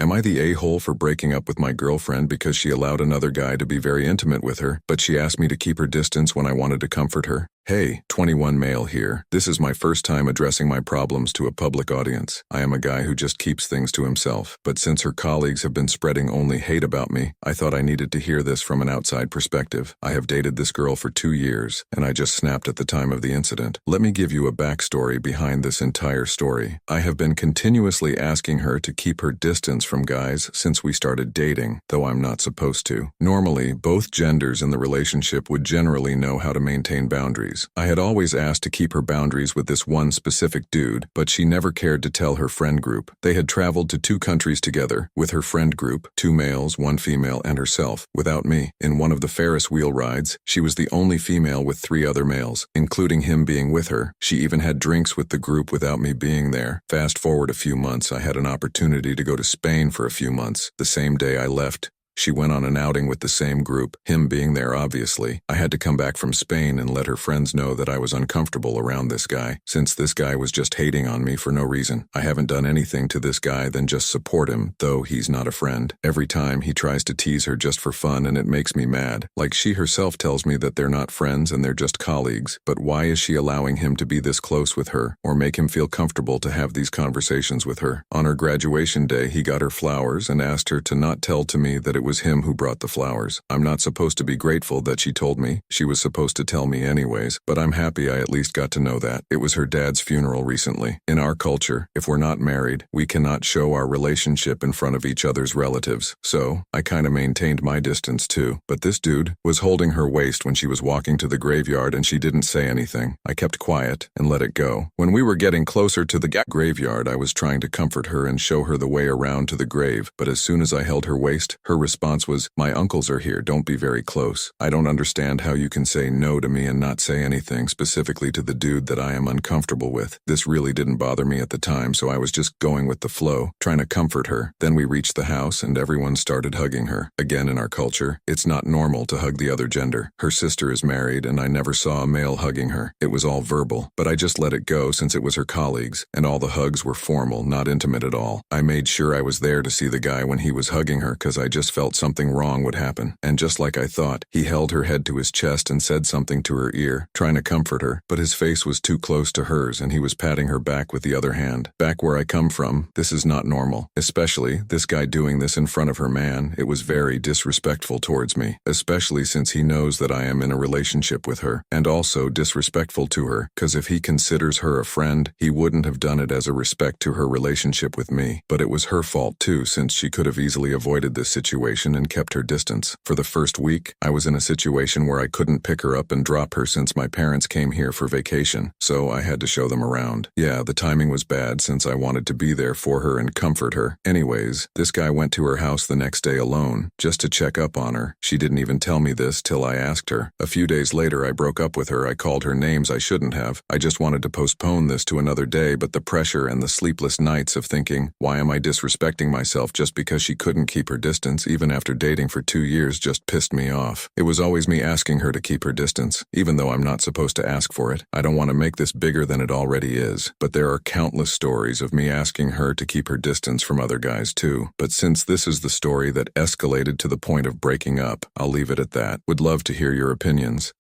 Am I the a-hole for breaking up with my girlfriend because she allowed another guy to be very intimate with her, but she asked me to keep her distance when I wanted to comfort her? Hey, 21 male here. This is my first time addressing my problems to a public audience. I am a guy who just keeps things to himself, but since her colleagues have been spreading only hate about me, I thought I needed to hear this from an outside perspective. I have dated this girl for 2 years, and I just snapped at the time of the incident. Let me give you a backstory behind this entire story. I have been continuously asking her to keep her distance from guys since we started dating, though I'm not supposed to. Normally, both genders in the relationship would generally know how to maintain boundaries. I had always asked to keep her boundaries with this one specific dude, but she never cared to tell her friend group. They had traveled to 2 countries together, with her friend group, 2 males, 1 female, and herself, without me. In one of the Ferris wheel rides, she was the only female with 3 other males, including him being with her. She even had drinks with the group without me being there. Fast forward a few months, I had an opportunity to go to Spain for a few months. The same day I left, she went on an outing with the same group, him being there obviously. I had to come back from Spain and let her friends know that I was uncomfortable around this guy, since this guy was just hating on me for no reason. I haven't done anything to this guy than just support him, though he's not a friend. Every time he tries to tease her just for fun and it makes me mad. Like she herself tells me that they're not friends and they're just colleagues, but why is she allowing him to be this close with her, or make him feel comfortable to have these conversations with her? On her graduation day, he got her flowers and asked her to not tell to me that it was him who brought the flowers. I'm not supposed to be grateful that she told me. She was supposed to tell me anyways, but I'm happy I at least got to know that. It was her dad's funeral recently. In our culture, if we're not married, we cannot show our relationship in front of each other's relatives. So, I kinda maintained my distance too. But this dude was holding her waist when she was walking to the graveyard and she didn't say anything. I kept quiet and let it go. When we were getting closer to the graveyard, I was trying to comfort her and show her the way around to the grave, but as soon as I held her waist, her response was, "My uncles are here, don't be very close." I don't understand how you can say no to me and not say anything specifically to the dude that I am uncomfortable with. This really didn't bother me at the time, so I was just going with the flow, trying to comfort her. Then we reached the house and everyone started hugging her. Again, in our culture, it's not normal to hug the other gender. Her sister is married and I never saw a male hugging her. It was all verbal, but I just let it go since it was her colleagues, and all the hugs were formal, not intimate at all. I made sure I was there to see the guy when he was hugging her because I just felt something wrong would happen. And just like I thought, he held her head to his chest and said something to her ear, trying to comfort her, but his face was too close to hers and he was patting her back with the other hand. Back where I come from, this is not normal. Especially, this guy doing this in front of her man. It was very disrespectful towards me, especially since he knows that I am in a relationship with her, and also disrespectful to her, cause if he considers her a friend, he wouldn't have done it as a respect to her relationship with me. But it was her fault too, since she could have easily avoided this situation and kept her distance. For the first week, I was in a situation where I couldn't pick her up and drop her since my parents came here for vacation, so I had to show them around. Yeah, the timing was bad since I wanted to be there for her and comfort her. Anyways, this guy went to her house the next day alone, just to check up on her. She didn't even tell me this till I asked her. A few days later, I broke up with her. I called her names I shouldn't have. I just wanted to postpone this to another day, but the pressure and the sleepless nights of thinking, why am I disrespecting myself just because she couldn't keep her distance even after dating for 2 years just pissed me off. It was always me asking her to keep her distance, even though I'm not supposed to ask for it. I don't want to make this bigger than it already is, but there are countless stories of me asking her to keep her distance from other guys too. But since this is the story that escalated to the point of breaking up, I'll leave it at that. Would love to hear your opinions.